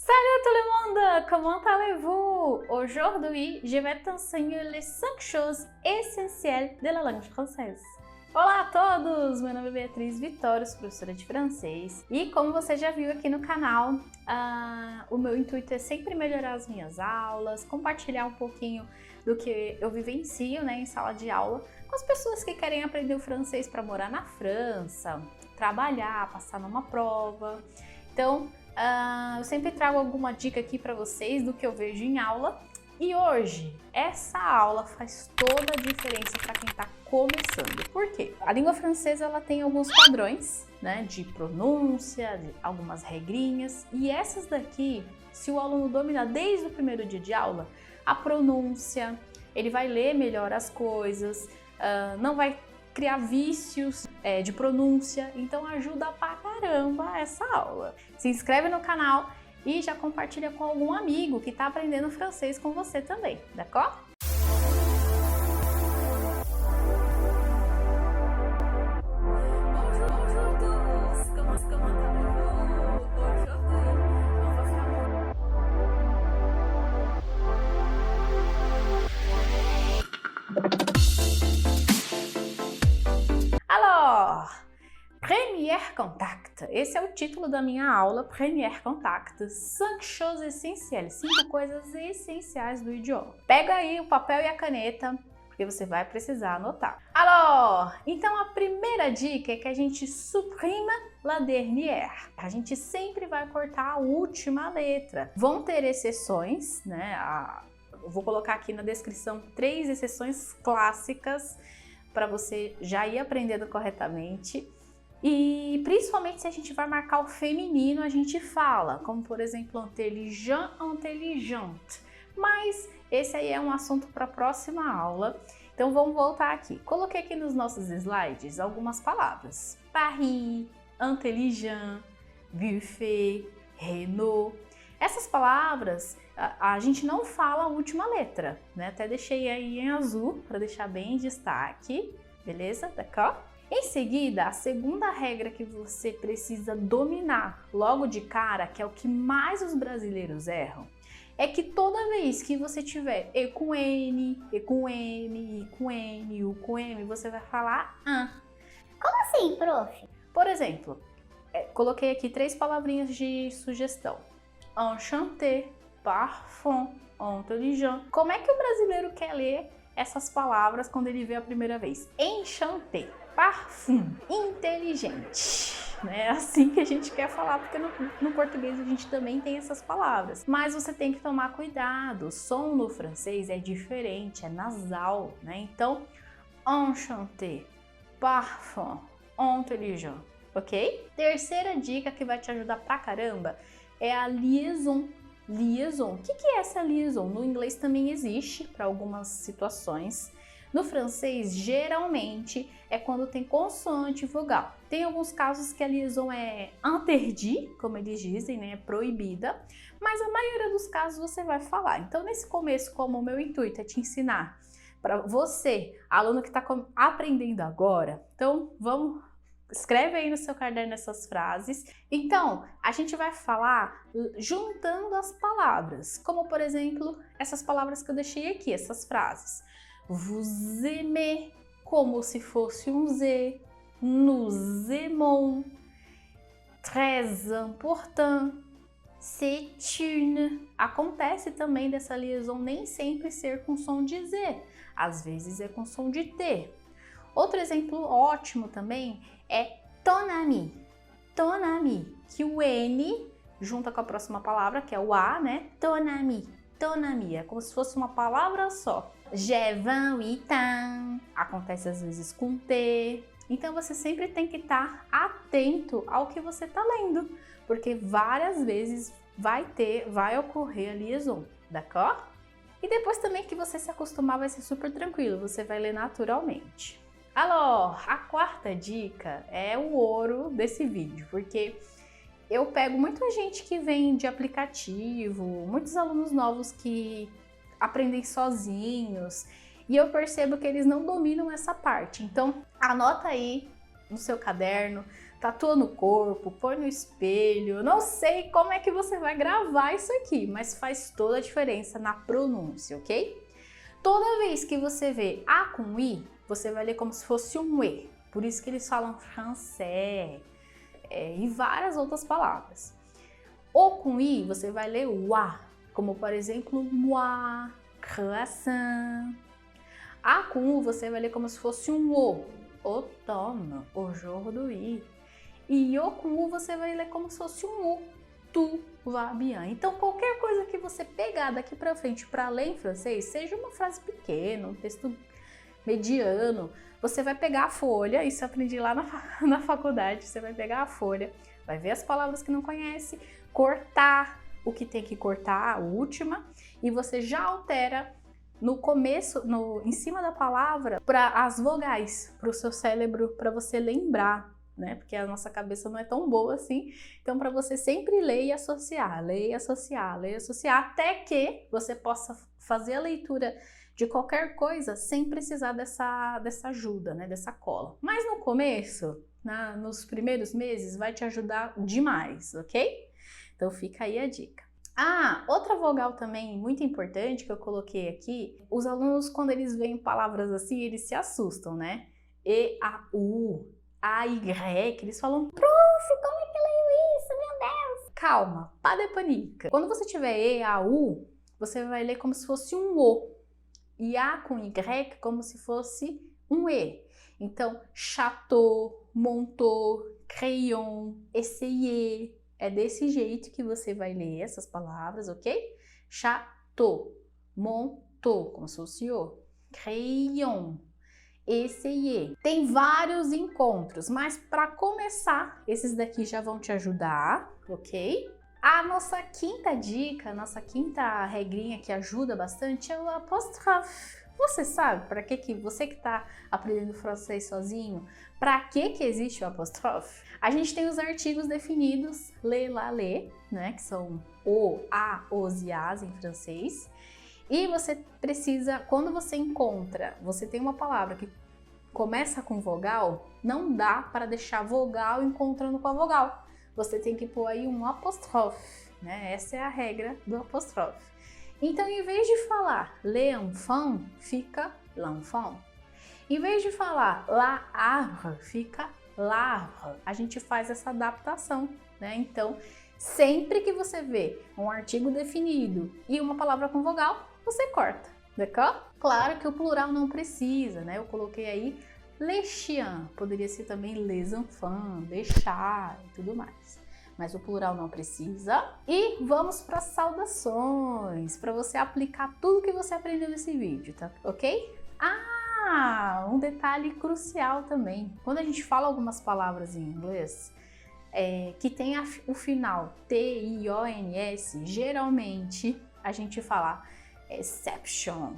Salut tout le monde, comment allez-vous? Aujourd'hui, je vais t'enseigner les 5 choses essentielles de la langue française. Olá a todos, meu nome é Beatriz Vitória, sou professora de francês e como você já viu aqui no canal, o meu intuito é sempre melhorar as minhas aulas, compartilhar um pouquinho do que eu vivencio, em sala de aula com as pessoas que querem aprender o francês para morar na França, trabalhar, passar numa prova. Então, eu sempre trago alguma dica aqui para vocês do que eu vejo em aula e hoje essa aula faz toda a diferença para quem está começando. Por quê? A língua francesa ela tem alguns padrões, de pronúncia, de algumas regrinhas e essas daqui, se o aluno dominar desde o primeiro dia de aula, a pronúncia, ele vai ler melhor as coisas, não vai criar vícios de pronúncia, então ajuda pra caramba essa aula. Se inscreve no canal e já compartilha com algum amigo que está aprendendo francês com você também, d'accord? Premier Contact, esse é o título da minha aula, Premier Contact, 5 choses essentielles, 5 coisas essenciais do idioma. Pega aí o papel e a caneta, porque você vai precisar anotar. Alors, então a primeira dica é que a gente supprime la dernière. A gente sempre vai cortar a última letra. Vão ter exceções, eu vou colocar aqui na descrição 3 exceções clássicas para você já ir aprendendo corretamente. E principalmente se a gente vai marcar o feminino, a gente fala, como por exemplo, intelligent, intelligente. Mas esse aí é um assunto para a próxima aula. Então vamos voltar aqui. Coloquei aqui nos nossos slides algumas palavras. Paris, intelligent, buffet, Renault. Essas palavras a gente não fala a última letra, Até deixei aí em azul para deixar bem em destaque, beleza? D'accord? Em seguida, a segunda regra que você precisa dominar logo de cara, que é o que mais os brasileiros erram, é que toda vez que você tiver E com N, E com M, I com N, U com M, você vai falar an. Como assim, prof? Por exemplo, coloquei aqui 3 palavrinhas de sugestão. Enchanté, parfum, intelligent. Como é que o brasileiro quer ler essas palavras quando ele vê a primeira vez? Enchanté, parfum, inteligente. É assim que a gente quer falar, porque no português a gente também tem essas palavras. Mas você tem que tomar cuidado, o som no francês é diferente, é nasal, Então, enchanté, parfum, intelligent, ok? Terceira dica que vai te ajudar pra caramba é a liaison. Liaison. O que é essa liaison? No inglês também existe para algumas situações. No francês, geralmente, é quando tem consoante e vogal. Tem alguns casos que a liaison é interdit, como eles dizem, é proibida, mas a maioria dos casos você vai falar. Então, nesse começo, como o meu intuito é te ensinar para você, aluno que está aprendendo agora, então escreve aí no seu caderno essas frases. Então, a gente vai falar juntando as palavras, como por exemplo, essas palavras que eu deixei aqui, essas frases. Vous aimez, como se fosse um Z. Nous aimons. Très important. C'est une. Acontece também dessa liaison nem sempre ser com som de Z. Às vezes é com som de T. Outro exemplo ótimo também é ton ami. Ton ami, que o N junta com a próxima palavra, que é o A, Ton ami. Ton ami, é como se fosse uma palavra só. J'ai 28 ans. Acontece às vezes com T. Então você sempre tem que estar atento ao que você está lendo, porque várias vezes vai ocorrer a liaison, d'accord? E depois também que você se acostumar vai ser super tranquilo, você vai ler naturalmente. Alors, a quarta dica é o ouro desse vídeo, porque eu pego muita gente que vem de aplicativo, muitos alunos novos que aprendem sozinhos, e eu percebo que eles não dominam essa parte. Então, anota aí no seu caderno, tatua no corpo, põe no espelho. Não sei como é que você vai gravar isso aqui, mas faz toda a diferença na pronúncia, ok? Toda vez que você vê A com I, você vai ler como se fosse um E. Por isso que eles falam français e várias outras palavras. O com I, você vai ler o A, como por exemplo, moi, croissant. A com U, você vai ler como se fosse um O, automne, aujourd'hui. E O com U, você vai ler como se fosse um U, tout va bien. Então, qualquer coisa que você pegar daqui pra frente para ler em francês, seja uma frase pequena, um texto mediano, você vai pegar a folha, isso eu aprendi lá na faculdade, você vai pegar a folha, vai ver as palavras que não conhece, cortar o que tem que cortar, a última, e você já altera no começo, em cima da palavra, para as vogais, para o seu cérebro, para você lembrar, né? Porque a nossa cabeça não é tão boa assim. Então, para você sempre ler e associar, ler e associar, ler e associar, até que você possa fazer a leitura de qualquer coisa sem precisar dessa ajuda, né? Dessa cola. Mas no começo, nos primeiros meses, vai te ajudar demais, ok? Então, fica aí a dica. Outra vogal também muito importante que eu coloquei aqui, os alunos quando eles veem palavras assim, eles se assustam, né? E, A, U, A, Y, eles falam, Prof, como é que eu leio isso, meu Deus? calma, pas de panique. Quando você tiver E, A, U, você vai ler como se fosse um O. E A com Y como se fosse um E. Então, château, montou, crayon, essayer. É desse jeito que você vai ler essas palavras, ok? Château, montou, como se fosse O. Crayon, essayer. Tem vários encontros, mas para começar, esses daqui já vão te ajudar, ok? A nossa quinta dica, a nossa quinta regrinha que ajuda bastante é o apóstrofe. Você sabe para que você que está aprendendo francês sozinho, para que existe o apóstrofe? A gente tem os artigos definidos, lê, lá, lê, né? Que são o, a, os e as em francês. E você precisa, quando você encontra, você tem uma palavra que começa com vogal, não dá para deixar vogal encontrando com a vogal. Você tem que pôr aí um apóstrofe, né? Essa é a regra do apóstrofe. Então, em vez de falar l'enfant, fica l'enfant. Em vez de falar l'arbre, fica l'arbre. A gente faz essa adaptação, né? Então, sempre que você vê um artigo definido e uma palavra com vogal, você corta, d'accord? Claro que o plural não precisa, né? Eu coloquei aí les chiens, poderia ser também les enfants, deixar e tudo mais. Mas o plural não precisa. E vamos para as saudações, para você aplicar tudo que você aprendeu nesse vídeo, tá? Ok? Um detalhe crucial também. Quando a gente fala algumas palavras em inglês que tem o final T-I-O-N-S, geralmente a gente fala exception,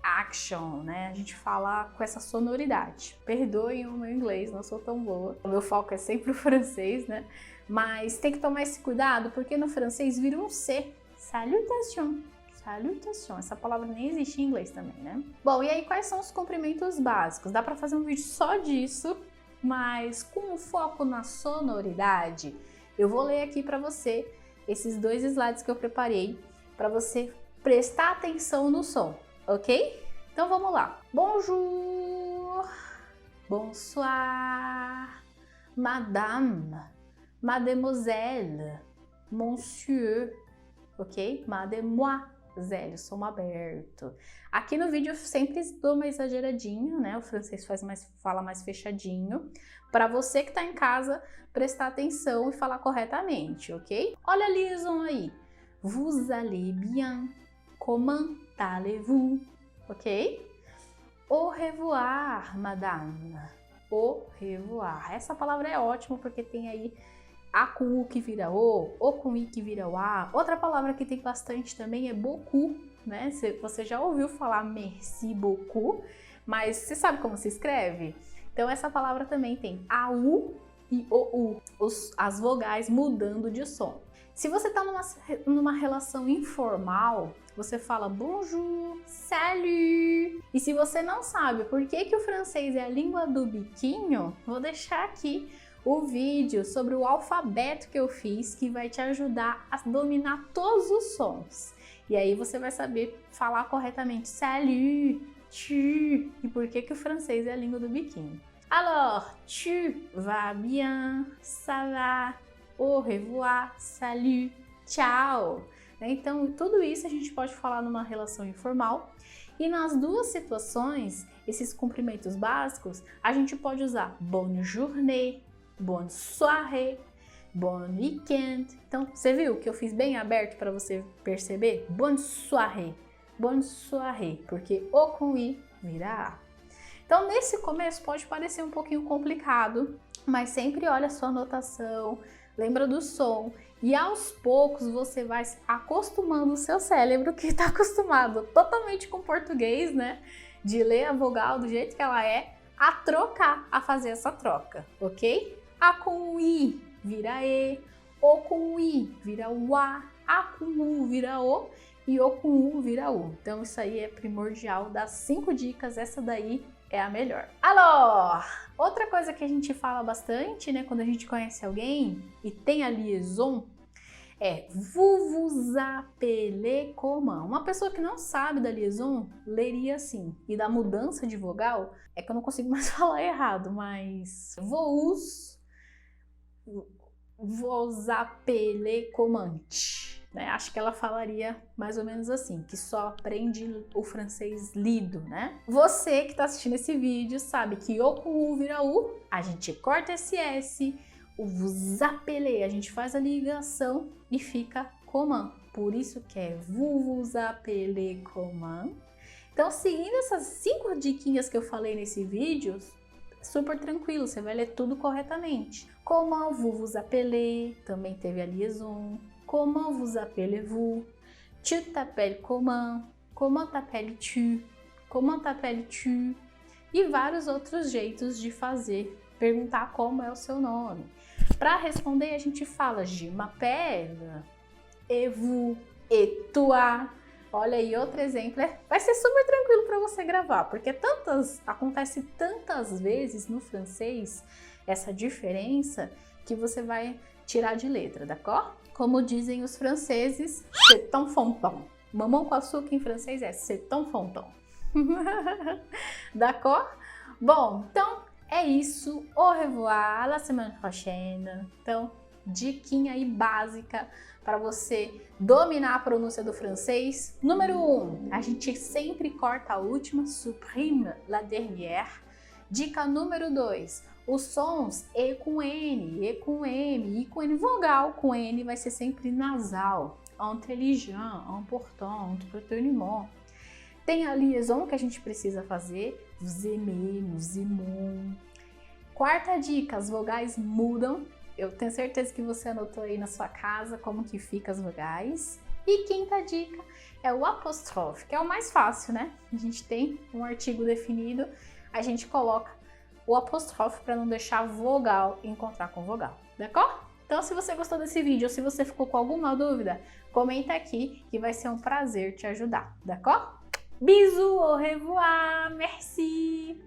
action, né? A gente fala com essa sonoridade. Perdoem o meu inglês, não sou tão boa. O meu foco é sempre o francês, né? Mas tem que tomar esse cuidado, porque no francês vira um C. Salutation. Salutation. Essa palavra nem existe em inglês também, né? Bom, e aí quais são os cumprimentos básicos? Dá pra fazer um vídeo só disso, mas com foco na sonoridade, eu vou ler aqui pra você esses 2 slides que eu preparei para você prestar atenção no som, ok? Então vamos lá. Bonjour, bonsoir, madame, mademoiselle, monsieur, ok? Mademoiselle, som aberto. Aqui no vídeo eu sempre dou uma exageradinha, né? O francês fala mais fechadinho, para você que tá em casa prestar atenção e falar corretamente, ok? Olha a liaison aí. Vous allez bien? Comment allez-vous? Ok? Au revoir, madame. Au revoir. Essa palavra é ótima porque tem aí A com U que vira O com I que vira o A. Outra palavra que tem bastante também é beaucoup, né? Você já ouviu falar merci beaucoup, mas você sabe como se escreve? Então essa palavra também tem AU e OU, as vogais mudando de som. Se você está numa relação informal, você fala bonjour, salut. E se você não sabe por que o francês é a língua do biquinho, vou deixar aqui o vídeo sobre o alfabeto que eu fiz, que vai te ajudar a dominar todos os sons. E aí você vai saber falar corretamente salut, tu, e por que o francês é a língua do biquíni. Alors, tu vas bien, ça va, au revoir, salut, tchau. Então, tudo isso a gente pode falar numa relação informal. E nas duas situações, esses cumprimentos básicos, a gente pode usar bonne journée, bonne soirée, bon weekend. Então, você viu que eu fiz bem aberto para você perceber? Bonne soirée, porque o com i vira a. Então, nesse começo pode parecer um pouquinho complicado, mas sempre olha a sua anotação, lembra do som e aos poucos você vai acostumando o seu cérebro, que está acostumado totalmente com português, né? De ler a vogal do jeito que ela é, a trocar, a fazer essa troca, ok? A com o i vira e, o com o i vira o a com u vira o e o com u vira u. Então isso aí é primordial. Das 5 dicas, essa daí é a melhor. Alors, outra coisa que a gente fala bastante, né, quando a gente conhece alguém e tem a liaison, é vous vous appelez comment. Uma pessoa que não sabe da liaison leria assim. E da mudança de vogal, é que eu não consigo mais falar errado, mas vous appelez comment, né? Acho que ela falaria mais ou menos assim, que só aprende o francês lido, né? Você que está assistindo esse vídeo sabe que o com u vira u, a gente corta esse S, o vous appelez, a gente faz a ligação e fica comment. Por isso que é vous vous appelez comment. Então, seguindo essas 5 diquinhas que eu falei nesse vídeo, super tranquilo, você vai ler tudo corretamente. Comment vous vous appelez, também teve a liaison. Comment vous appelez-vous? Tu t'appelles comment? Comment t'appelles-tu? Comment t'appelles-tu? E vários outros jeitos de fazer, perguntar como é o seu nome. Para responder, a gente fala je m'appelle, et vous, et toi. Olha aí outro exemplo, vai ser super tranquilo para você gravar, porque acontece tantas vezes no francês essa diferença que você vai tirar de letra, d'accord? Como dizem os franceses, c'est un fonton. Mamão com açúcar em francês é c'est un fonton. D'accord? Bom, então é isso. Au revoir, à la semaine prochaine. Então, diquinha aí básica para você dominar a pronúncia do francês. Número 1, a gente sempre corta a última, supprime la dernière. Dica número 2, os sons E com N, E com M, I com N, vogal com N vai ser sempre nasal. Intelligent, important, entreteniment. Tem a liaison que a gente precisa fazer, vous aimez, nous aimons. Quarta dica, as vogais mudam. Eu tenho certeza que você anotou aí na sua casa como que fica as vogais. E quinta dica é o apóstrofe, que é o mais fácil, né? A gente tem um artigo definido, a gente coloca o apóstrofe para não deixar vogal encontrar com vogal, d'accord? Então, se você gostou desse vídeo ou se você ficou com alguma dúvida, comenta aqui que vai ser um prazer te ajudar, d'accord? Bisous, au revoir, merci!